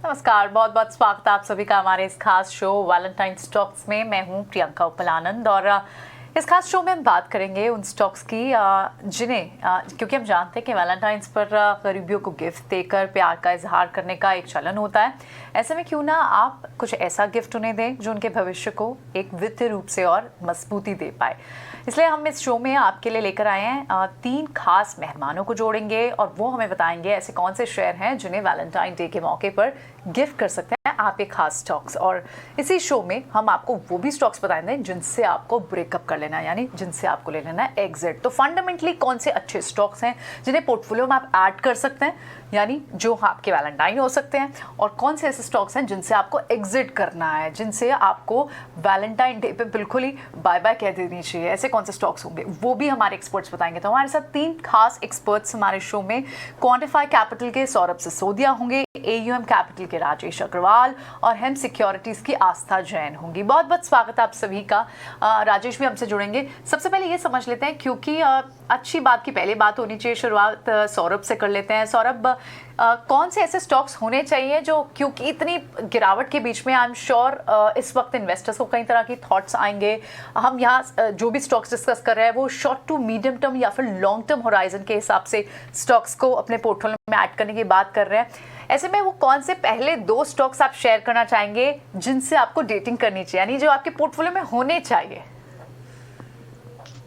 नमस्कार, बहुत बहुत स्वागत है आप सभी का हमारे इस खास शो वैलेंटाइन स्टॉक्स में। मैं हूं प्रियंका उपलानंद और इस खास शो में हम बात करेंगे उन स्टॉक्स की जिन्हें क्योंकि हम जानते हैं कि वैलेंटाइंस पर गरीबियों को गिफ्ट देकर प्यार का इजहार करने का एक चलन होता है। ऐसे में क्यों ना आप कुछ ऐसा गिफ्ट उन्हें दें जो उनके भविष्य को एक वित्तीय रूप से और मजबूती दे पाए। इसलिए हम इस शो में आपके लिए लेकर आए हैं 3 खास मेहमानों को जोड़ेंगे और वो हमें बताएंगे ऐसे कौन से शेयर हैं जिन्हें वैलेंटाइन डे के मौके पर गिफ्ट कर सकते हैं आप एक खास स्टॉक्स। और इसी शो में हम आपको वो भी स्टॉक्स बताएंगे जिनसे आपको ब्रेकअप कर लेना है, यानी जिनसे आपको ले लेना है एग्जिट। तो फंडामेंटली कौन से अच्छे स्टॉक्स हैं जिन्हें पोर्टफोलियो में आप ऐड कर सकते हैं, यानी जो आपके वैलेंटाइन हो सकते हैं, और कौन से ऐसे स्टॉक्स हैं जिनसे आपको एग्जिट करना है, जिनसे आपको वैलेंटाइन डे पे बिल्कुल ही बाय बाय कह देनी चाहिए। ऐसे कौन से स्टॉक्स होंगे वो भी हमारे एक्सपर्ट्स बताएंगे। तो हमारे साथ 3 खास एक्सपर्ट्स हमारे शो में क्वांटिफाई कैपिटल के सौरभ सिसोदिया होंगे, AUM कैपिटल के राजेश अग्रवाल और हेम सिक्योरिटीज की आस्था जैन होंगी। बहुत बहुत स्वागत है आप सभी का। राजेश भी हमसे जुड़ेंगे। सबसे पहले ये समझ लेते हैं, क्योंकि अच्छी बात की पहले बात होनी चाहिए, शुरुआत सौरभ से कर लेते हैं। सौरभ, कौन से ऐसे स्टॉक्स होने चाहिए जो, क्योंकि इतनी गिरावट के बीच में आई एम श्योर इस वक्त इन्वेस्टर्स को कई तरह की थॉट्स आएंगे। हम यहाँ जो भी स्टॉक्स डिस्कस कर रहे हैं वो शॉर्ट टू मीडियम टर्म या फिर लॉन्ग टर्म होराइजन के हिसाब से स्टॉक्स को अपने पोर्टफोलियो में ऐड करने की बात कर रहे हैं। ऐसे में वो कौन से पहले 2 स्टॉक्स आप शेयर करना चाहेंगे जिनसे आपको डेटिंग करनी चाहिए, यानी जो आपके पोर्टफोलियो में होने चाहिए?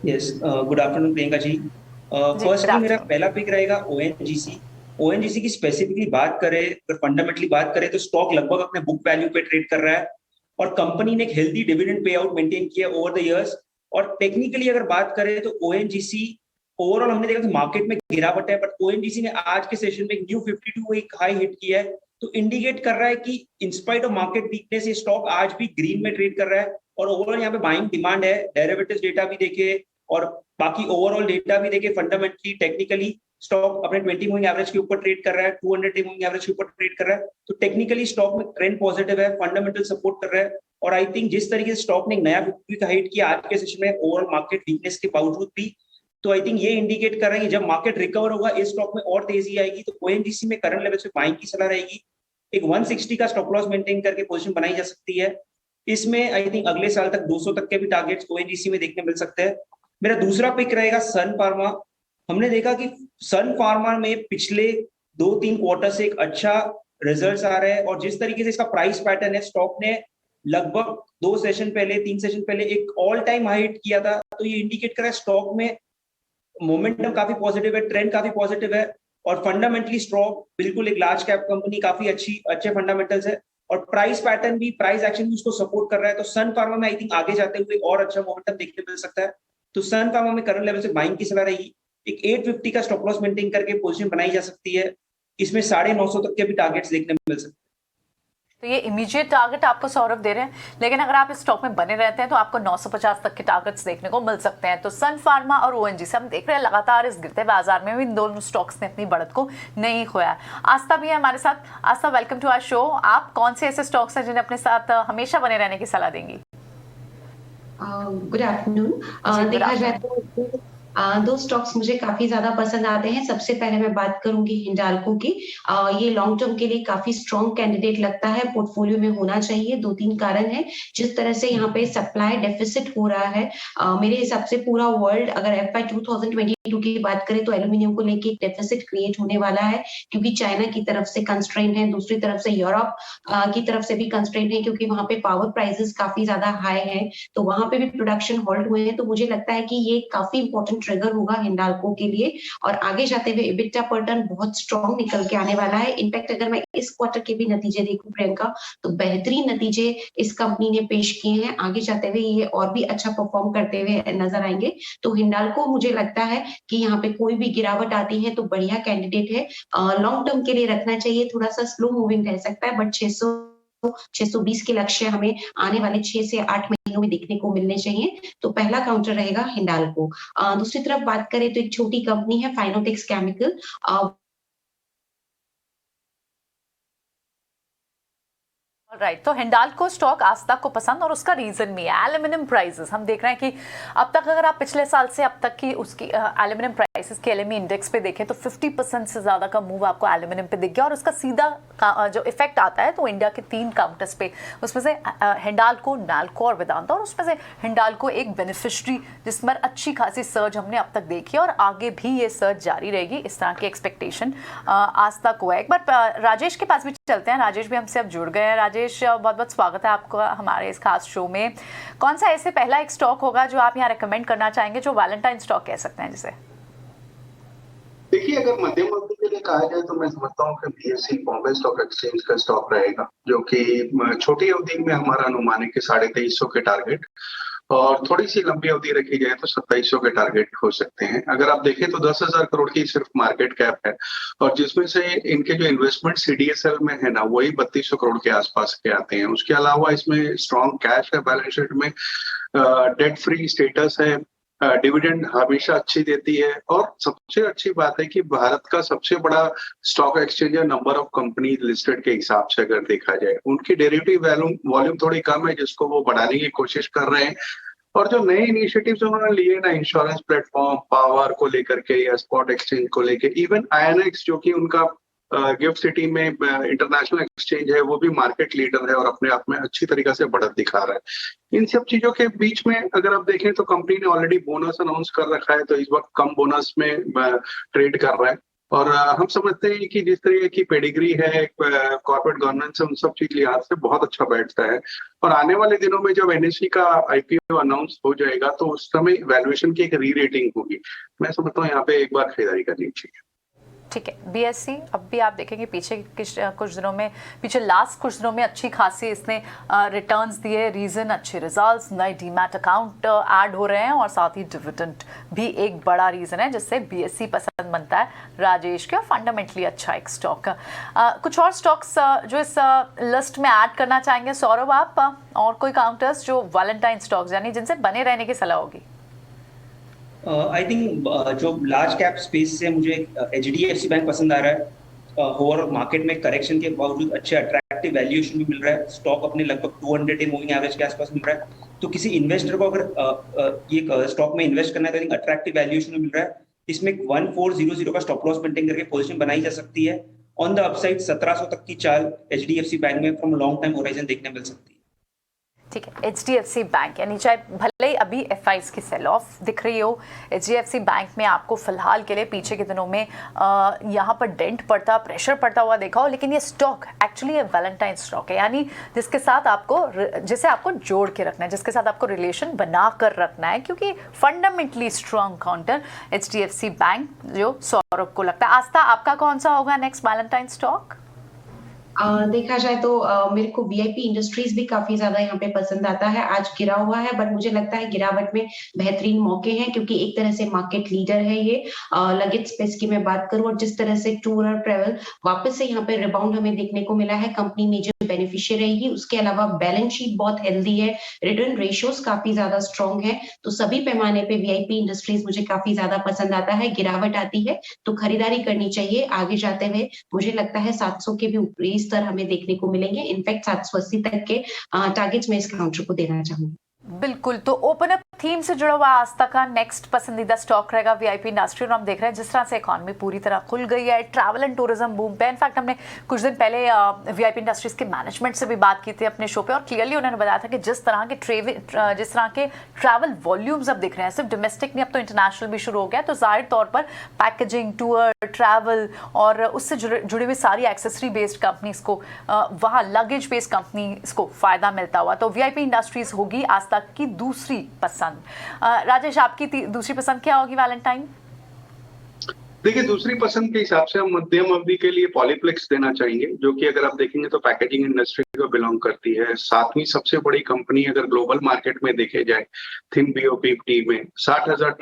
Yes, good afternoon Priyanka ji. Firstly मेरा पहला पिक रहेगा ONGC। ONGC की स्पेसिफिकली बात करें, अगर फंडामेंटली बात करें तो स्टॉक लगभग अपने बुक वैल्यू पे ट्रेड कर रहा है और कंपनी ने एक healthy dividend pay out maintain किया ओवर द इयर्स। और टेक्निकली अगर बात करें तो ONGC ओवरऑल हमने देखा कि मार्केट में गिरावट है, बट ONGC ने आज के सेशन में एक न्यू 52 एक हाई हिट किया है, तो इंडिकेट कर रहा है कि इंस्पाइट ऑफ मार्केट वीकनेस ये स्टॉक आज भी ग्रीन में ट्रेड कर रहा है। और ओवरऑल यहाँ पे बाइंग डिमांड है। डेरिवेटिव्स डेटा भी देखे और बाकी ओवरऑल डेटा भी देखे, फंडामेंटली टेक्निकली स्टॉक अपने 20 मूविंग एवरेज के ऊपर ट्रेड कर रहा है, 200 डे मूविंग एवरेज के ऊपर ट्रेड कर रहा है। तो टेक्निकली स्टॉक में ट्रेंड पॉजिटिव है, फंडामेंटल सपोर्ट कर रहा है। और आई थिंक जिस तरीके से स्टॉक ने एक नया 50 का हाइट किया आज के सेशन में ओवरऑल मार्केट वीकनेस के बावजूद भी, तो आई थिंक ये इंडिकेट कर रहा है कि जब मार्केट रिकवर होगा इस स्टॉक में और तेजी आएगी। तो ONGC में करंट लेवल से बाइंग की सलाह रहेगी। एक 160 का स्टॉप लॉस मेंटेन करके पोजीशन बनाई जा सकती है। इसमें आई थिंक अगले साल तक 200 तक के भी टारगेट्स ONGC में देखने मिल सकते हैं। मेरा दूसरा पिक रहेगा सन फार्मा। हमने देखा कि सन फार्मा में पिछले 2-3 क्वार्टर से एक अच्छा रिजल्ट्स आ रहे हैं और जिस तरीके से इसका प्राइस पैटर्न है, स्टॉक ने लगभग 2 सेशन पहले 3 सेशन पहले एक ऑल टाइम हाई हिट किया था। तो ये इंडिकेट कर रहा है स्टॉक में मोमेंटम काफी पॉजिटिव है, ट्रेंड काफी पॉजिटिव है और फंडामेंटली स्टॉक बिल्कुल एक लार्ज कैप कंपनी, काफी अच्छे फंडामेंटल्स है और प्राइस पैटर्न भी, प्राइस एक्शन भी उसको सपोर्ट कर रहा है। तो सन फार्मा में आई थिंक आगे जाते हुए और अच्छा मोमेंटम देखने मिल सकता है। तो सन फार्मा में करंट लेवल से बाइंग की सलाह रहेगी। एक 850 का स्टॉप लॉस मेंटेन करके पोजीशन बनाई जा सकती है। इसमें 950 तक के भी टारगेट्स देखने मिल सकते हैं। तो ये इमीडिएट टारगेट आपको सौरभ दे रहे हैं, लेकिन अगर आप इस स्टॉक में बने रहते हैं तो आपको 950 तक के टारगेट्स देखने को मिल सकते हैं। तो सन फार्मा और ONGC हम देख रहे हैं लगातार इस गिरते बाजार में भी इन दोनों स्टॉक्स ने अपनी बढ़त को नहीं खोया। आस्था भी है हमारे साथ। आस्था, वेलकम टू आवर शो। आप कौन से ऐसे स्टॉक्स हैं जिन्हें अपने साथ हमेशा बने रहने की सलाह देंगी? Good afternoon. देखा जाए तो 2 स्टॉक्स मुझे काफी ज्यादा पसंद आते हैं। सबसे पहले मैं बात करूंगी हिंडाल्को की। ये लॉन्ग टर्म के लिए काफी स्ट्रॉन्ग कैंडिडेट लगता है, पोर्टफोलियो में होना चाहिए। 2-3 कारण है। जिस तरह से यहाँ पे सप्लाई डेफिसिट हो रहा है, मेरे हिसाब से पूरा वर्ल्ड, अगर FY 2022 की बात करें तो एल्यूमिनियम को लेके एक डेफिसिट क्रिएट होने वाला है, क्योंकि चाइना की तरफ से कंस्ट्रेंट है, दूसरी तरफ से यूरोप की तरफ से भी कंस्ट्रेंट है, क्योंकि वहां पे पावर प्राइसेस काफी ज्यादा हाई है, तो वहां पे भी प्रोडक्शन हॉल्ट हुए हैं। तो मुझे लगता है कि ये काफी इंपॉर्टेंट ट्रिगर होगा हिंडाल्को के लिए और आगे जाते हुए EBITDA पैटर्न बहुत स्ट्रॉन्ग निकल के आने वाला है। इनफैक्ट अगर मैं इस क्वार्टर के भी नतीजे देखूं प्रियंका, तो बेहतरीन नतीजे इस कंपनी ने पेश किए हैं। आगे जाते हुए ये और भी अच्छा परफॉर्म करते हुए नजर आएंगे। तो हिंडाल्को मुझे लगता है कि यहाँ पे कोई भी गिरावट आती है तो बढ़िया कैंडिडेट है। लॉन्ग टर्म के लिए रखना चाहिए। थोड़ा सा स्लो मूविंग रह सकता है, बट 620 के लक्ष्य हमें आने वाले 6 से 8 महीनों में देखने को मिलने चाहिए। तो पहला काउंटर रहेगा हिंडाल्को। दूसरी तरफ बात करें तो एक छोटी कंपनी है फाइनोटेक्स केमिकल। राइट, तो हिंडाल्को स्टॉक आस्था को पसंद और उसका रीजन भी है एल्यूमिनियम प्राइसेस। हम देख रहे हैं कि अब तक अगर आप पिछले साल से अब तक की उसकी एल्यूमिनियम प्राइस प्राइसेस के LME इंडेक्स पे देखें तो 50% से ज़्यादा का मूव आपको एल्यूमिनियम पे दिख गया और उसका सीधा जो इफेक्ट आता है तो इंडिया के 3 काउंटर्स पे, उसमें से हिंडाल्को, नाल्को और वेदांता, और उसमें से हिंडाल्को एक बेनिफिशियरी जिसमें अच्छी खासी सर्ज हमने अब तक देखी और आगे भी ये सर्ज जारी रहेगी, इस तरह की एक्सपेक्टेशन आज तक हुआ है। एक बार राजेश के पास भी चलते हैं। राजेश भी हमसे अब जुड़ गए हैं। राजेश, बहुत बहुत स्वागत है आपका हमारे इस खास शो में। कौन सा ऐसे पहला एक स्टॉक होगा जो आप यहाँ रिकमेंड करना चाहेंगे, जो वैलेंटाइन स्टॉक कह सकते हैं जिसे? देखिए, अगर मध्यम अवधि के लिए कहा जाए तो मैं समझता हूँ कि BSE बॉम्बे स्टॉक एक्सचेंज का स्टॉक रहेगा, जो कि छोटी अवधि में हमारा अनुमान है कि 2350 के टारगेट, और थोड़ी सी लंबी अवधि रखी जाए तो 2700 के टारगेट हो सकते हैं। अगर आप देखें तो 10,000 करोड़ की सिर्फ मार्केट कैप है, और जिसमें से इनके जो इन्वेस्टमेंट CDSL में है ना, वही 3200 करोड़ के आसपास के आते हैं। उसके अलावा इसमें स्ट्रॉन्ग कैश है बैलेंस शीट में, डेट फ्री स्टेटस है, डिविडेंड हमेशा अच्छी देती है, और सबसे अच्छी बात है कि भारत का सबसे बड़ा स्टॉक एक्सचेंज है नंबर ऑफ कंपनी लिस्टेड के हिसाब से अगर देखा जाए। उनकी डेरिवेटिव वॉल्यूम थोड़ी कम है, जिसको वो बढ़ाने की कोशिश कर रहे हैं, और जो नए इनिशिएटिव्स उन्होंने लिए ना, इंश्योरेंस प्लेटफॉर्म, पावर को लेकर के या स्पॉट एक्सचेंज को लेकर, इवन INX जो कि उनका गिफ्ट सिटी में इंटरनेशनल एक्सचेंज है, वो भी मार्केट लीडर है और अपने आप में अच्छी तरीके से बढ़त दिखा रहा है। इन सब चीजों के बीच में अगर आप देखें तो कंपनी ने ऑलरेडी बोनस अनाउंस कर रखा है, तो इस वक्त कम बोनस में ट्रेड कर रहा है, और हम समझते हैं कि जिस तरह की पेडिग्री है, कॉर्पोरेट गवर्नेंस है, उन सब चीज लिहाज से बहुत अच्छा बैठता है। और आने वाले दिनों में जब NSE का IPO अनाउंस हो जाएगा तो उस समय वैल्यूएशन की एक री रेटिंग होगी। मैं समझता हूँ यहाँ पे एक बार खरीदारी करनी चाहिए। ठीक है, BSE अब भी आप देखेंगे पीछे कुछ दिनों में, पीछे लास्ट कुछ दिनों में अच्छी खासी इसने रिटर्न्स दिए। रीजन अच्छे रिजल्ट्स, नए डीमैट अकाउंट ऐड हो रहे हैं, और साथ ही डिविडेंड भी एक बड़ा रीजन है जिससे BSE पसंद बनता है राजेश के, और फंडामेंटली अच्छा एक स्टॉक। कुछ और स्टॉक्स जो इस लिस्ट में ऐड करना चाहेंगे सौरभ आप, और कोई काउंटर्स जो वैलेंटाइन स्टॉक्स यानी जिनसे बने रहने की सलाह होगी? आई थिंक जो लार्ज कैप स्पेस से मुझे HDFC बैंक पसंद आ रहा है। ओवरऑल मार्केट में करेक्शन के बावजूद अच्छे अट्रैक्टिव वैल्यूएशन भी मिल रहा है। स्टॉक अपने लगभग 200 डे मूविंग एवरेज के आसपास मिल रहा है। तो किसी इन्वेस्टर को अगर ये स्टॉक में इन्वेस्ट करना है तो अट्रैक्टिव वैल्यूएशन मिल रहा है। इसमें 1400 का स्टॉप लॉस मेंटेन करके पोजीशन बनाई जा सकती है। ऑन द अपसाइड 1700 तक की चाल HDFC बैंक में फ्रॉम लॉन्ग टाइम होराइजन देखने मिल सकती है। ठीक है, HDFC बैंक यानी चाहे भले ही अभी FIs की सेल ऑफ दिख रही हो, HDFC बैंक में आपको फिलहाल के लिए पीछे के दिनों में यहाँ पर डेंट पड़ता, प्रेशर पड़ता हुआ देखा हो, लेकिन ये स्टॉक एक्चुअली ये वैलेंटाइन स्टॉक है, यानी जिसके साथ आपको जिसे आपको जोड़ के रखना है, जिसके साथ आपको रिलेशन बना कर रखना है, क्योंकि fundamentally strong counter HDFC bank जो सौरभ को लगता है। आस्था, आपका कौन सा होगा नेक्स्ट वैलेंटाइन स्टॉक? देखा जाए तो मेरे को VIP इंडस्ट्रीज भी काफी ज्यादा यहाँ पे पसंद आता है। आज गिरा हुआ है, बट मुझे लगता है गिरावट में बेहतरीन मौके हैं, क्योंकि एक तरह से मार्केट लीडर है ये। लगेज स्पेस की मैं बात करूं, और जिस तरह से टूर और ट्रेवल वापस से यहाँ पे रिबाउंड हमें देखने को मिला है, कंपनी मेजर बेनिफिशियरी रहेगी। उसके अलावा बैलेंस शीट बहुत हेल्दी है, रिटर्न रेशियोज काफी ज्यादा स्ट्रॉन्ग है, तो सभी पैमाने पे VIP इंडस्ट्रीज मुझे काफी ज्यादा पसंद आता है। गिरावट आती है तो खरीदारी करनी चाहिए। आगे जाते हुए मुझे लगता है 700 के भी ऊपरी स्तर हमें देखने को मिलेंगे। इनफैक्ट 780 तक के टारगेट्स में इस काउंटर को देना चाहूंगी। बिल्कुल, तो ओपन अप थीम से जुड़ा हुआ आस्था का नेक्स्ट पसंदीदा स्टॉक रहेगा VIP इंडस्ट्री। और हम देख रहे हैं जिस तरह से इकॉनमी पूरी तरह खुल गई है, ट्रैवल एंड टूरिज्म बूम पे। इनफैक्ट हमने कुछ दिन पहले VIP इंडस्ट्रीज के मैनेजमेंट से भी बात की थी अपने शो पे, और क्लियरली उन्होंने बताया था कि जिस तरह के ट्रैवल वॉल्यूम्स अब दिख रहे हैं, सिर्फ डोमेस्टिक नहीं अब तो इंटरनेशनल भी शुरू हो गया, तो जाहिर तौर पर पैकेजिंग, टूर, ट्रैवल और उससे जुड़ी हुई सारी एक्सेसरी बेस्ड कंपनीज को, वहाँ लगेज बेस्ड कंपनीज को फायदा मिलता हुआ, तो VIP इंडस्ट्रीज होगी आस्था की दूसरी पसंद। राजेश, आपकी दूसरी पसंद क्या होगी वैलेंटाइन? देखिए, दूसरी पसंद के हिसाब से हम मध्यम अवधि के लिए पॉलीप्लेक्स देना चाहेंगे, जो कि अगर आप देखेंगे तो पैकेजिंग इंडस्ट्री को बिलोंग करती है। 7वीं सबसे बड़ी कंपनी अगर ग्लोबल मार्केट में देखे जाए थिन BOPP में 60,000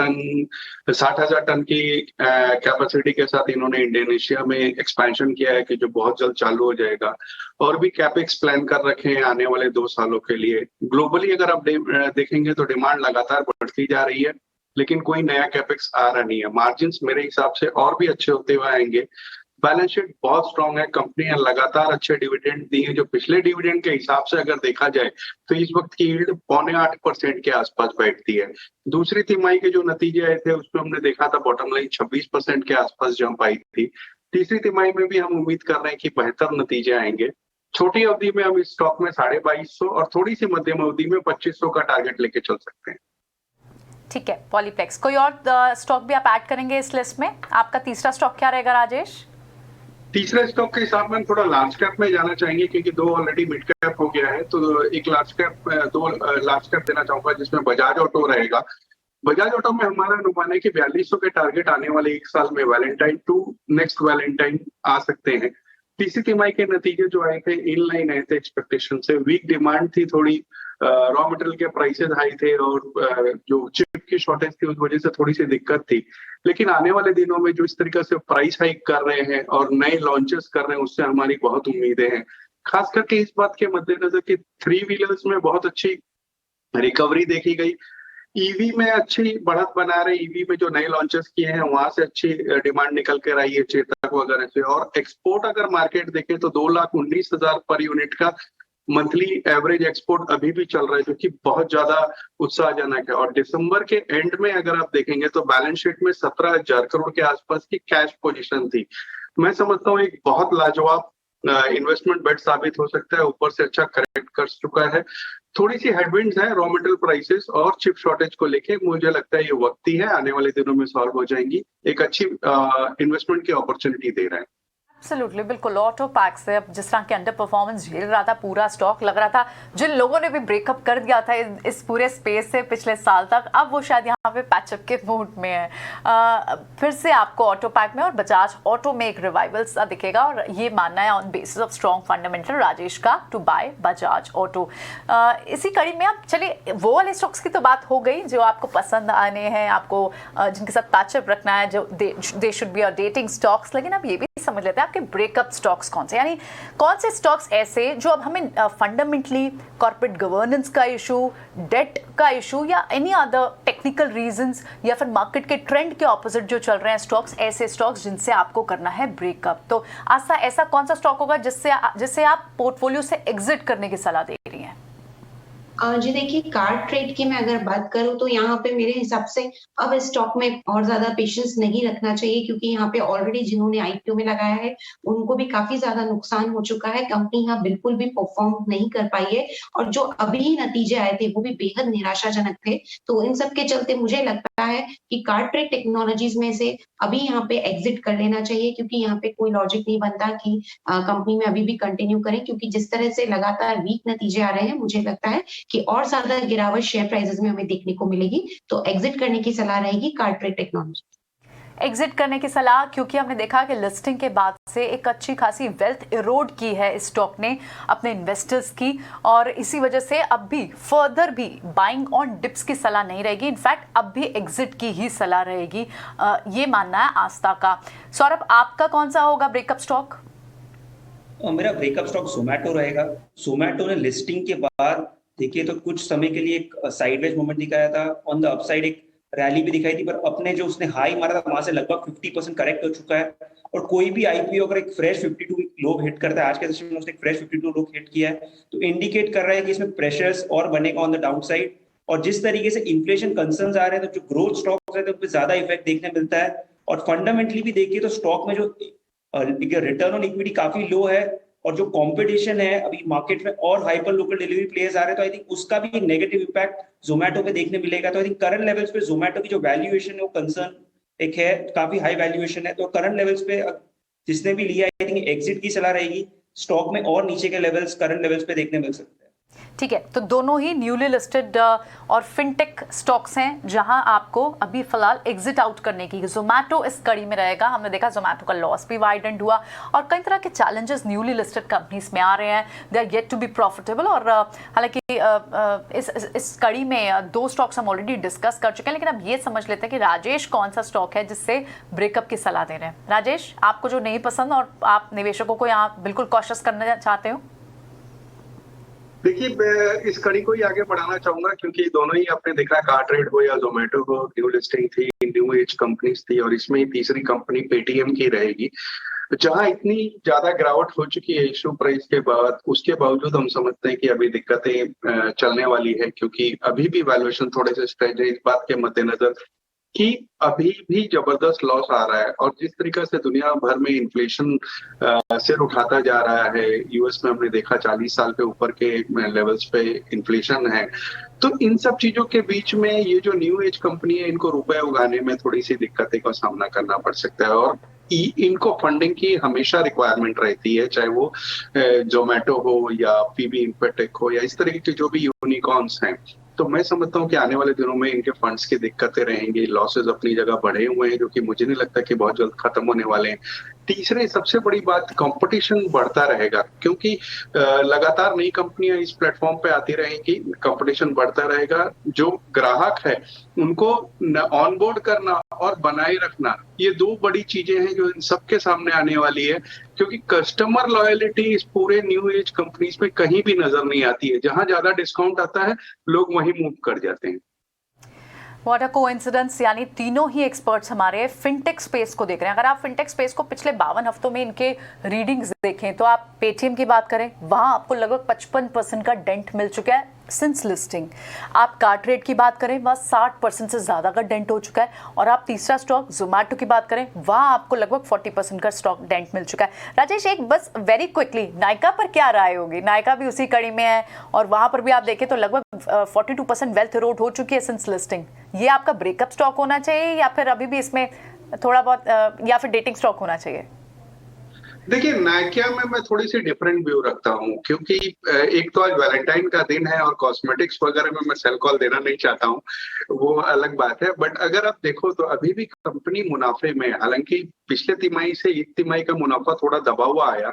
टन की कैपेसिटी के साथ इन्होंने इंडोनेशिया में एक्सपेंशन किया है, कि जो बहुत जल्द चालू हो जाएगा, और भी कैपेक्स प्लान कर रखे हैं आने वाले 2 सालों के लिए। ग्लोबली अगर आप देखेंगे तो डिमांड लगातार बढ़ती जा रही है, लेकिन कोई नया कैपेक्स आ रहा नहीं है। मार्जिन्स मेरे हिसाब से और भी अच्छे होते हुए आएंगे, बैलेंस शीट बहुत स्ट्रांग है, कंपनी ने लगातार अच्छे डिविडेंड दिए, जो पिछले डिविडेंड के हिसाब से अगर देखा जाए तो इस वक्त की यील्ड 7.25% के आसपास बैठती है। दूसरी तिमाही के जो नतीजे आए थे उसमें हमने देखा था बॉटम लाइन 26% के आसपास जंप आई थी। तीसरी तिमाही में भी हम उम्मीद कर रहे हैं कि बेहतर नतीजे आएंगे। छोटी अवधि में हम इस स्टॉक में 2250 और थोड़ी सी मध्यम अवधि में 2500 का टारगेट लेके चल सकते हैं। ठीक है, पॉलीप्लेक्स। कोई और स्टॉक भी आप ऐड करेंगे इस लिस्ट में? आपका तीसरा स्टॉक क्या रहेगा राजेश? तीसरे स्टॉक के हिसाब में हम थोड़ा लार्ज कैप में जाना चाहेंगे, क्योंकि दो ऑलरेडी मिड कैप हो गया है, तो एक लार्ज कैप, दो लार्ज कैप देना चाहूंगा जिसमें बजाज ऑटो रहेगा। बजाज ऑटो में हमारा अनुमान है कि 4200 के टारगेट आने वाले एक साल में वैलेंटाइन टू नेक्स्ट वैलेंटाइन आ सकते हैं। तीसरी तिमाही के नतीजे जो आए थे इन लाइन आए थे एक्सपेक्टेशन से। वीक डिमांड थी, थोड़ी रॉ मटेरियल के प्राइसेस हाई थे और जो चिप की शॉर्टेज थी उस वजह से थोड़ी सी दिक्कत थी। लेकिन आने वाले दिनों में जो इस तरीके से प्राइस हाइक कर रहे हैं और नए लॉन्चेस कर रहे हैं उससे हमारी बहुत उम्मीदें हैं। खास करके इस बात के मद्देनजर कि 3 व्हीलर्स में बहुत अच्छी रिकवरी देखी गई, ईवी में अच्छी बढ़त बना रहे, ईवी में जो नए लॉन्चेस किए हैं वहां से अच्छी डिमांड निकल कर आई है चेतक वगैरह से। और एक्सपोर्ट अगर मार्केट देखें तो 2,19,000 पर यूनिट का मंथली एवरेज एक्सपोर्ट अभी भी चल रहा है, जो कि बहुत ज्यादा उत्साहजनक है। और दिसंबर के एंड में अगर आप देखेंगे तो बैलेंस शीट में 17,000 करोड़ के आसपास की कैश पोजीशन थी। मैं समझता हूँ एक बहुत लाजवाब इन्वेस्टमेंट बेट साबित हो सकता है। ऊपर से अच्छा करेक्ट कर चुका है। थोड़ी सी हेडविंड्स है रॉ मटेरियल प्राइसेस और चिप शॉर्टेज को लेके, मुझे लगता है ये वक्ती है, आने वाले दिनों में सॉल्व हो जाएंगी। एक अच्छी इन्वेस्टमेंट की अपॉर्चुनिटी दे रहा है। एब्सोल्युटली, बिल्कुल। ऑटो पैक से अब जिस तरह के अंडर परफॉर्मेंस झेल रहा था पूरा स्टॉक, लग रहा था जिन लोगों ने भी ब्रेकअप कर दिया था इस पूरे स्पेस से पिछले साल तक, अब वो शायद यहाँ पे पैचअप के मूड में है। फिर से आपको ऑटो पैक में और बजाज ऑटो में एक रिवाइवल सा दिखेगा और ये मानना है on basis of strong fundamental Rajesh का टू बाय बजाज ऑटो। इसी कड़ी में आप चलिए, वो वाले स्टॉक्स की तो बात हो गई जो आपको पसंद आने हैं, आपको जिनके साथ पैचअप रखना है, जो they should be dating stocks. लेकिन अब ये भी समझ लेते हैं आपके ब्रेकअप स्टॉक्स कौन से, यानी कौन से स्टॉक्स ऐसे जो अब हमें फंडामेंटली कॉर्पोरेट गवर्नेंस का इशू, डेट का इशू या एनी अदर टेक्निकल रीजंस या फिर मार्केट के ट्रेंड के ऑपोजिट जो चल रहे हैं स्टॉक्स, ऐसे स्टॉक्स जिनसे आपको करना है ब्रेकअप। तो आशा, ऐसा कौन सा स्टॉक होगा जिससे आप पोर्टफोलियो से एग्जिट करने की सलाह दे रही हैं? जी देखिए, कार ट्रेड की मैं अगर बात करूं तो यहाँ पे मेरे हिसाब से अब इस स्टॉक में और ज्यादा पेशेंस नहीं रखना चाहिए, क्योंकि यहाँ पे ऑलरेडी जिन्होंने आईपीओ में लगाया है उनको भी काफी ज्यादा नुकसान हो चुका है। कंपनी यहाँ बिल्कुल भी परफॉर्म नहीं कर पाई है और जो अभी नतीजे आए थे वो भी बेहद निराशाजनक थे। तो इन सब के चलते मुझे लगता है कि कार ट्रेड टेक्नोलॉजीज में से अभी यहाँ पे एग्जिट कर लेना चाहिए, क्योंकि यहाँ पे कोई लॉजिक नहीं बनता कि कंपनी में अभी भी कंटिन्यू करें, क्योंकि जिस तरह से लगातार वीक नतीजे आ रहे हैं मुझे लगता है कि और ज्यादा गिरावट शेयर प्राइसेस में हमें देखने को मिलेगी। तो एग्जिट करने की सलाह रहेगी कार ट्रेड टेक्नोलॉजी। एग्जिट करने की सलाह, क्योंकि हमने देखा कि लिस्टिंग के बाद से एक अच्छी खासी वेल्थ इरोड की है इस स्टॉक ने अपने इन्वेस्टर्स की, और इसी वजह से अब भी फर्दर भी बाइंग ऑन डिप्स की सलाह नहीं रहेगी, इनफैक्ट अब भी एग्जिट की ही सलाह रहेगी, ये मानना है आस्था का। सौरभ, आपका कौन सा होगा ब्रेकअप स्टॉक? मेरा ब्रेकअप स्टॉक जोमैटो रहेगा। जोमैटो ने लिस्टिंग के बाद देखिए तो कुछ समय के लिए एक साइडवेज मूवमेंट दिखाया था, ऑन द अपसाइड एक रैली भी दिखाई थी, पर अपने जो उसने हाई मारा था वहां से लगभग 50% करेक्ट हो चुका है। और कोई भी आईपीओ अगर एक फ्रेश 52 लो हिट करता है, आज के सेशन में उसने एक फ्रेश 52 लो हिट किया है, तो इंडिकेट कर रहा है कि इसमें प्रेशर्स और बनेगा ऑन द डाउन साइड। और जिस तरीके से इन्फ्लेशन कंसर्न्स आ रहे हैं तो जो ग्रोथ स्टॉक्स है तो उन पर ज्यादा इफेक्ट देखने मिलता है। और फंडामेंटली भी देखिए तो स्टॉक में जो रिटर्न ऑन इक्विटी काफी लो है और जो कंपटीशन है अभी मार्केट में और हाइपर लोकल डिलीवरी प्लेयर्स आ रहे हैं, तो आई थिंक उसका भी एक नेगेटिव इंपैक्ट जोमैटो पे देखने मिलेगा। तो आई थिंक करंट लेवल्स पे जोमैटो की जो वैल्यूएशन है वो कंसर्न एक है, काफी हाई वैल्यूएशन है। तो करंट लेवल्स पे जिसने भी लिया आई थिंक एग्जिट की सलाह रहेगी। स्टॉक में और नीचे के लेवल्स करंट लेवल्स पे देखने मिल सकते हैं। ठीक है, तो दोनों ही न्यूली लिस्टेड और फिनटेक स्टॉक्स हैं जहां आपको अभी फिलहाल एग्जिट आउट करने की। जोमैटो इस कड़ी में रहेगा। हमने देखा जोमैटो का लॉस भी वाइडेंड हुआ और कई तरह के चैलेंजेस न्यूली लिस्टेड कंपनीज में आ रहे हैं, they are yet to be profitable. और हालांकि इस कड़ी में दो स्टॉक्स हम ऑलरेडी डिस्कस कर चुके हैं, लेकिन अब ये समझ लेते हैं कि राजेश कौन सा स्टॉक है जिससे ब्रेकअप की सलाह दे रहे हैं। राजेश, आपको जो नहीं पसंद और आप निवेशकों को यहाँ बिल्कुल कॉशियस करना चाहते हो? देखिए, मैं इस कड़ी को ही आगे बढ़ाना चाहूंगा, क्योंकि दोनों ही आपने देखा, कार ट्रेड हो या जोमेटो हो, न्यू लिस्टिंग थी, न्यू एज कंपनीज थी, और इसमें ही तीसरी कंपनी पेटीएम की रहेगी। जहां इतनी ज्यादा गिरावट हो चुकी है इशू प्राइस के बाद, उसके बावजूद हम समझते हैं कि अभी दिक्कतें चलने वाली है, क्योंकि अभी भी वैल्यूएशन थोड़े से स्ट्रेच है इस बात के मद्देनजर कि अभी भी जबरदस्त लॉस आ रहा है। और जिस तरीके से दुनिया भर में इन्फ्लेशन सिर उठाता जा रहा है, यूएस में हमने देखा 40 साल के ऊपर के लेवल्स पे इन्फ्लेशन है, तो इन सब चीजों के बीच में ये जो न्यू एज कंपनी है, इनको रुपए उगाने में थोड़ी सी दिक्कतें का सामना करना पड़ सकता है। और इनको फंडिंग की हमेशा रिक्वायरमेंट रहती है, चाहे वो जोमेटो हो या पीबी इंफोटेक हो या इस तरीके के जो भी यूनिकॉर्न्स हैं। तो मैं समझता हूँ कि आने वाले दिनों में इनके फंड्स की दिक्कतें रहेंगी, लॉसेस अपनी जगह बढ़े हुए हैं, जो कि मुझे नहीं लगता कि बहुत जल्द खत्म होने वाले हैं। तीसरे सबसे बड़ी बात, कंपटीशन बढ़ता रहेगा, क्योंकि लगातार नई कंपनियां इस प्लेटफॉर्म पे आती रहेंगी, कंपटीशन बढ़ता रहेगा। जो ग्राहक है उनको ऑनबोर्ड करना और बनाए रखना, ये दो बड़ी चीजें हैं जो इन सबके सामने आने वाली है, क्योंकि कस्टमर लॉयलिटी इस पूरे न्यू एज कंपनीज में कहीं भी नजर नहीं आती है। जहां ज्यादा डिस्काउंट आता है, लोग वहीं मूव कर जाते हैं। व्हाट अ कोइंसिडेंस, यानी तीनों ही एक्सपर्ट्स हमारे फिनटेक स्पेस को देख रहे हैं। अगर आप फिनटेक स्पेस को पिछले 52 हफ्तों में इनके रीडिंग्स देखें, तो आप पेटीएम की बात करें, वहां आपको लगभग 55% का डेंट मिल चुका है सिंस लिस्टिंग। आप कार्टरेट की बात करें, वहाँ 60% से ज़्यादा का डेंट हो चुका है। और आप तीसरा स्टॉक जोमेटो की बात करें, वहाँ आपको लगभग 40% का स्टॉक डेंट मिल चुका है। राजेश, एक बस वेरी क्विकली, नायका पर क्या राय होगी? नायका भी उसी कड़ी में है और वहाँ पर भी आप देखें तो लगभग 42% वेल्थ इरोड हो चुकी है सिंस लिस्टिंग। ये आपका ब्रेकअप स्टॉक होना चाहिए या फिर अभी भी इसमें थोड़ा बहुत या फिर डेटिंग स्टॉक होना चाहिए? देखिए, नायका में मैं थोड़ी सी डिफरेंट व्यू रखता हूँ, क्योंकि एक तो आज वैलेंटाइन का दिन है और कॉस्मेटिक्स वगैरह में मैं सेल कॉल देना नहीं चाहता हूँ, वो अलग बात है। बट अगर आप देखो तो अभी भी कंपनी मुनाफे में, हालांकि पिछले तिमाही से एक तिमाही का मुनाफा थोड़ा दबा हुआ आया,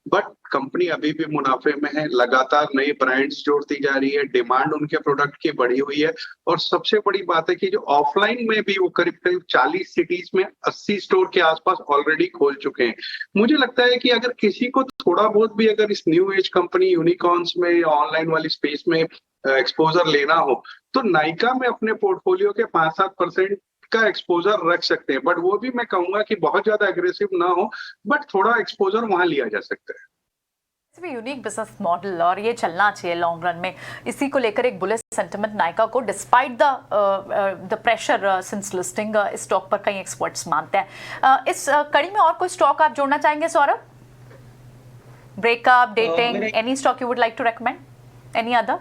बट कंपनी अभी भी मुनाफे में है। लगातार नए ब्रांड्स जोड़ती जा रही है, डिमांड उनके प्रोडक्ट की बढ़ी हुई है। और सबसे बड़ी बात है कि जो ऑफलाइन में भी वो करीब करीब 40 सिटीज में 80 स्टोर के आसपास ऑलरेडी खोल चुके हैं। मुझे लगता है कि अगर किसी को थोड़ा बहुत भी अगर इस न्यू एज कंपनी यूनिकॉर्न्स में या ऑनलाइन वाली स्पेस में एक्सपोजर लेना हो, तो नायका में अपने पोर्टफोलियो के 5-7% का एक्सपोजर रख सकते हैं। बट वो भी मैं कहूंगा कि बहुत ज्यादा एग्रेसिव ना हो, बट थोड़ा एक्सपोजर वहां लिया जा सकता है। यूनिक बिजनेस मॉडल, और ये चलना चाहिए लॉन्ग रन में। इसी को लेकर एक बुलिश सेंटिमेंट नायका को despite the pressure since listing stock पर कई एक्सपर्ट्स मानते हैं। इस कड़ी में और कोई स्टॉक आप जोड़ना चाहेंगे Saurabh? Breakup, dating, any stock you would like to recommend, any other?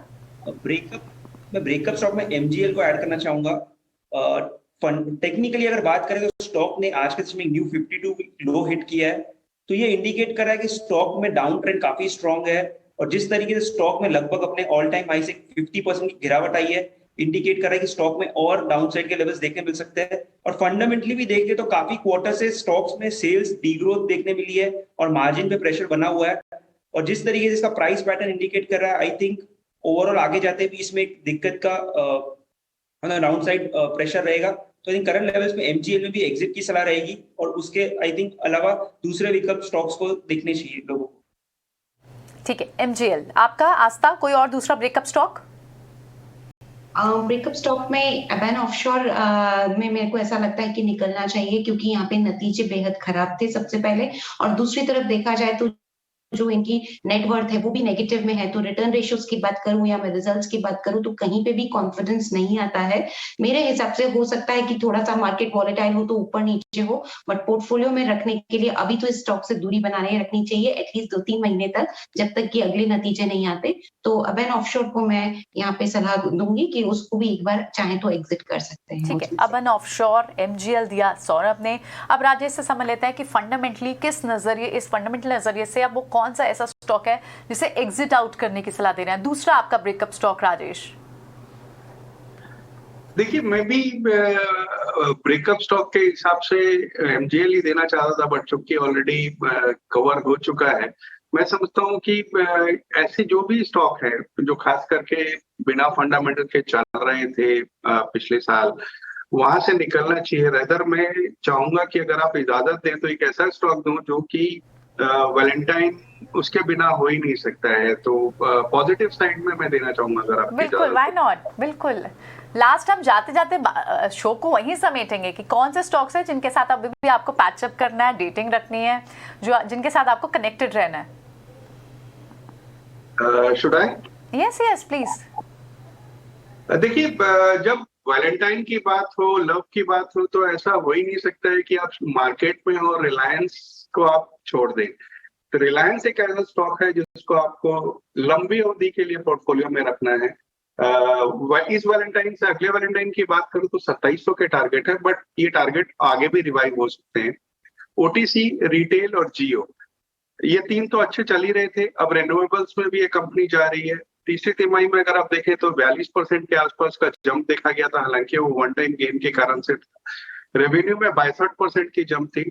Breakup stock में एमजीएल को ऐड करना चाहूंगा। टेक्निकली अगर बात करें तो स्टॉक ने आज के समय न्यू 52 लो हिट किया है, तो ये इंडिकेट कर रहा है कि स्टॉक में डाउन ट्रेंड काफी स्ट्रांग है। और जिस तरीके से स्टॉक में लगभग अपने ऑल टाइम हाई से 50% की गिरावट आई है, इंडिकेट कर रहा है कि स्टॉक में और डाउन साइड के लेवल्स देखने मिल सकते हैं। और फंडामेंटली भी देखिए तो काफी क्वार्टर से स्टॉक्स में सेल्स डीग्रोथ देखने मिली है और मार्जिन पे प्रेशर बना हुआ है। और जिस तरीके से इसका प्राइस पैटर्न इंडिकेट कर रहा है, आई थिंक ओवरऑल आगे जाते भी इसमें एक दिक्कत का डाउन साइड प्रेशर रहेगा। तो आई थिंक करंट लेवल्स में एमजीएल में भी एग्जिट की सलाह रहेगी और उसके आई थिंक अलावा दूसरे विकल्प स्टॉक्स को देखने चाहिए लोगों को। ठीक है, एमजीएल आपका। आस्था, कोई और दूसरा ब्रेकअप स्टॉक? ब्रेकअप स्टॉक में अबैन ऑफशोर में मेरे को ऐसा लगता है कि निकलना चाहिए, क्योंकि यहाँ पे नतीजे बेहद खराब थे सबसे पहले। और दूसरी तरफ देखा जाए तो जो इनकी नेटवर्थ है वो भी नेगेटिव में है। तो रिटर्न रेशियोज की बात करूं या मैं रिजल्ट्स की बात करूं तो कहीं पे भी कॉन्फिडेंस नहीं आता है। मेरे हिसाब से हो सकता है कि थोड़ा सा मार्केट वॉलेटाइल हो तो ऊपर नीचे हो, बट पोर्टफोलियो में रखने के लिए अभी तो इस स्टॉक से दूरी बनाने रखनी चाहिए एटलीस्ट 2-3 महीने तक, जब तक कि अगले नतीजे नहीं आते। तो अबैन ऑफशोर को मैं यहाँ पे सलाह दूंगी कि उसको भी एक बार चाहे तो एग्जिट कर सकते हैं। ठीक है, अबैन ऑफशोर, एमजीएल दिया सौरभ ने। अब राजेश से समझ लेते हैं कि फंडामेंटली किस नजरिए, इस फंडामेंटल नजरिए से अब वो कौन सा ऐसा स्टॉक है जिसे एग्जिट आउट करने की सलाह दे रहे हैं? दूसरा आपका ब्रेकअप स्टॉक राजेश? देखिए, मैं भी ब्रेकअप स्टॉक के हिसाब से एमजीएल ही देना चाहता था, बट चूंकि ऑलरेडी कवर हो चुका है, मैं समझता हूँ कि ऐसे जो भी स्टॉक है जो खास करके बिना फंडामेंटल के चल रहे थे पिछले साल, वहां से निकलना चाहिए। रेदर मैं चाहूंगा कि अगर आप इजाजत दें तो एक ऐसा स्टॉक दूं जो कि वैलेंटाइन उसके बिना हो ही नहीं सकता है। तो पॉजिटिव साइड में मैं देना चाहूंगा अगर आपकी बिल्कुल, इजाजत व्हाई हो। नॉट, बिल्कुल। लास्ट हम जाते जाते शो को वहीं समेटेंगे कि कौन से स्टॉक्स हैं जिनके साथ अभी भी आपको पैचअप करना है, डेटिंग रखनी है, जो जिनके साथ आपको कनेक्टेड रहना है। Should I? Yes yes please. देखिए, जब वैलेंटाइन की बात हो, लव की बात हो, तो ऐसा हो ही नहीं सकता है कि आप मार्केट में हो रिलायंस को आप छोड़ दें। तो रिलायंस एक ऐसा स्टॉक है जिसको आपको लंबी अवधि के लिए पोर्टफोलियो में रखना है। इस वैलेंटाइन से अगले वैलेंटाइन की बात करूं तो 2700 के टारगेट है, बट ये टारगेट आगे भी रिवाइव हो सकते हैं। ओटीसी, रिटेल और जियो, ये तीन तो अच्छे चल ही रहे थे। अब रेन्यूएबल्स में भी ये कंपनी जा रही है। तीसरी तिमाही में अगर आप देखें तो 42% के आसपास का जंप देखा गया था, हालांकि वो वन टाइम गेन के कारण से था। रेवेन्यू में 62% की जंप थी।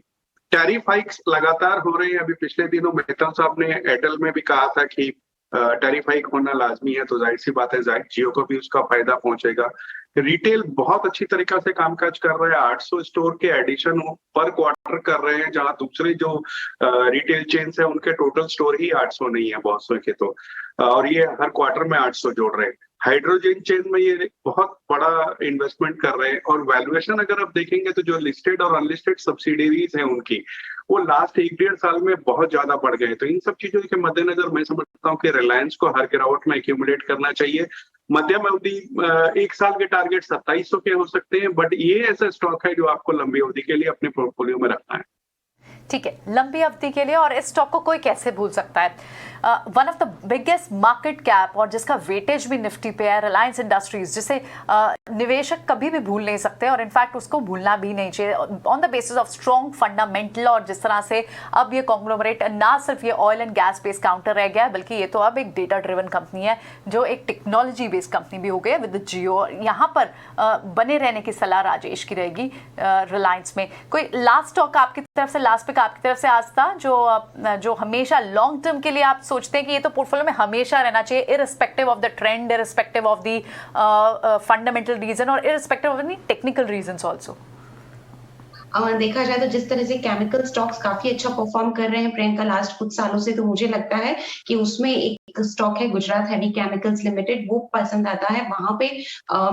टैरिफ हाइक्स लगातार हो रहे हैं। अभी पिछले दिनों मेहता साहब ने एयरटेल में भी कहा था कि टैरिफ हाइक होना लाजमी है, तो जाहिर सी बात है जियो को भी उसका फायदा पहुंचेगा। रिटेल बहुत अच्छी तरीका से कामकाज कर रहा है। 800 स्टोर के एडिशन पर क्वार्टर कर रहे हैं, जहां दूसरे जो रिटेल चेन्स है उनके टोटल स्टोर ही 800 नहीं है बहुत सौ के, तो और ये हर क्वार्टर में 800 जोड़ रहे हैं। हाइड्रोजन चेन में ये बहुत बड़ा इन्वेस्टमेंट कर रहे हैं। और वैल्यूएशन अगर आप देखेंगे तो जो लिस्टेड और अनलिस्टेड सब्सिडीज हैं उनकी, वो लास्ट 1-1.5 साल में बहुत ज्यादा बढ़ गए। तो इन सब चीजों के मद्देनजर मैं समझता हूँ कि रिलायंस को हर गिरावट में एक्यूमुलेट करना चाहिए। मध्यम अवधि 1 साल के टारगेट 2700 के हो सकते हैं, बट ये ऐसा स्टॉक है जो आपको लंबी अवधि के लिए अपने पोर्टफोलियो में रखना है। ठीक है, लंबी अवधि के लिए। और इस स्टॉक को कोई कैसे भूल सकता है? One of the biggest market cap और जिसका वेटेज भी निफ्टी पे है, रिलायंस इंडस्ट्रीज, जिसे निवेशक कभी भी भूल नहीं सकते और इनफैक्ट उसको भूलना भी नहीं चाहिए on the basis of strong fundamental. और जिस तरह से अब ये कॉन्ग्लोमरेट ना सिर्फ ये oil and gas based counter रह गया है, बल्कि ये तो अब एक डेटा ड्रिवन कंपनी है जो एक टेक्नोलॉजी बेस्ड कंपनी भी हो गई है विद जियो। यहाँ पर बने रहने की सलाह राजेश की रहेगी रिलायंस में। कोई लास्ट स्टॉक आपकी तरफ से, लास्ट पिक आपकी तरफ से आज था जो हमेशा लॉन्ग टर्म के लिए आप सोचते हैं कि ये तो पोर्टफोलियो में हमेशा रहना चाहिए, irrespective of the trend, irrespective of the fundamental reason और irrespective of any technical reasons also? देखा जाए तो जिस तरह से केमिकल स्टॉक्स काफी अच्छा परफॉर्म कर रहे हैं प्रियंका लास्ट कुछ सालों से, तो मुझे लगता है कि उसमें एक स्टॉक है गुजरात हेवी केमिकल्स लिमिटेड, वो पसंद आता है। वहां पे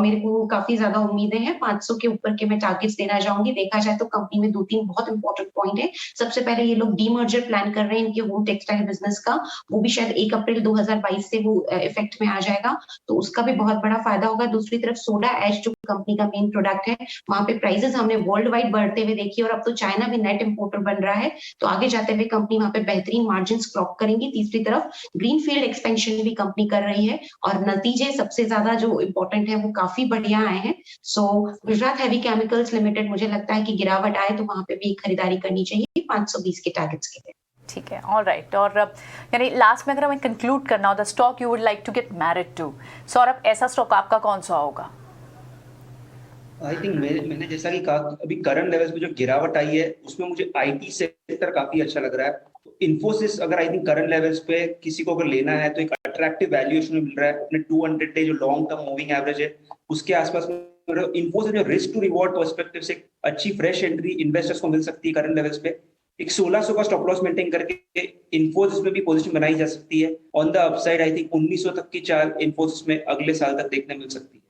मेरे को काफी ज्यादा उम्मीदें हैं। 500 के ऊपर के मैं टारगेट्स देना चाहूंगी। देखा जाए तो कंपनी में 2-3 बहुत इंपॉर्टेंट पॉइंट है। सबसे पहले ये लोग डीमर्जर प्लान कर रहे हैं इनके होम टेक्सटाइल बिजनेस का, वो भी शायद 1 अप्रैल 2022 से वो इफेक्ट में आ जाएगा, तो उसका भी बहुत बड़ा फायदा होगा। दूसरी तरफ सोडा ऐश जो कंपनी का मेन प्रोडक्ट है, वहां पे प्राइसेस हमने वर्ल्ड वाइड बढ़ते हुए देखी और अब तो चाइना भी नेट इंपोर्टर बन रहा है, तो आगे जाते हुए कंपनी वहां पे बेहतरीन मार्जिन क्लॉक करेंगी। तीसरी तरफ ग्रीनफील्ड एक्सपेंशन भी कंपनी कर रही है और नतीजे सबसे ज्यादा जो इंपॉर्टेंट है वो काफी बढ़िया आए हैं। सो गुजरात हेवी केमिकल्स लिमिटेड मुझे लगता है कि गिरावट आए तो वहां पे भी खरीदारी करनी चाहिए 520 के टारगेट्स के लिए। ठीक है, ऑल राइट। और यानी लास्ट में अगर हमें कंक्लूड करना हो, the stock you would like to get married to, Saurabh ऐसा स्टॉक आपका कौन सा होगा? आई थिंक मैंने जैसा कि कहा, अभी करंट लेवल्स पे जो गिरावट आई है उसमें मुझे आईटी सेक्टर काफी अच्छा लग रहा है। तो इन्फोसिस अगर आई थिंक करंट लेवल्स पे किसी को अगर लेना है तो एक अट्रैक्टिव वैल्यूएशन मिल रहा है अपने 200 डे जो लॉन्ग टर्म मूविंग एवरेज है उसके आसपास में। इन्फोसिस जो रिस्क टू रिवॉर्ड पर्सपेक्टिव से अच्छी फ्रेश एंट्री इन्वेस्टर्स को मिल सकती है करंट लेवल्स पे। एक 1600 का स्टॉप लॉस मेंटेन करके इन्फोसिस में भी पोजीशन बनाई जा सकती है। On the upside I think 1900 तक की चाल इन्फोसिस में अगले साल तक देखने मिल सकती है।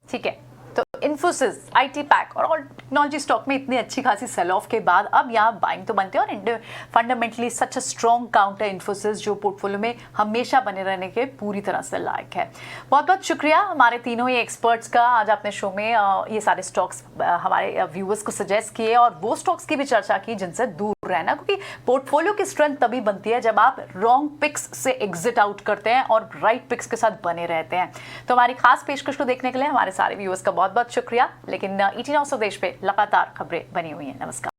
ठीक है, तो इन्फोसिस, आईटी पैक और ऑल टेक्नोलॉजी स्टॉक में इतनी अच्छी खासी सेल ऑफ के बाद अब यहाँ बाइंग तो बनते हैं और fundamentally such a strong counter Infosys जो पोर्टफोलियो में हमेशा बने रहने के पूरी तरह से लायक है। बहुत बहुत शुक्रिया हमारे तीनों ही एक्सपर्ट्स का आज अपने शो में ये सारे स्टॉक्स हमारे व्यूअर्स को सजेस्ट किए और वो स्टॉक्स की भी चर्चा की जिनसे दूर रहना, क्योंकि पोर्टफोलियो की स्ट्रेंथ तभी बनती है जब आप रॉन्ग पिक्स से एग्जिट आउट करते हैं और राइट पिक्स के साथ बने रहते हैं। तो हमारी खास पेशकश को देखने के लिए हमारे सारे व्यूअर्स का बहुत बहुत शुक्रिया। लेकिन ET Now स्वदेश पे लगातार खबरें बनी हुई हैं। नमस्कार।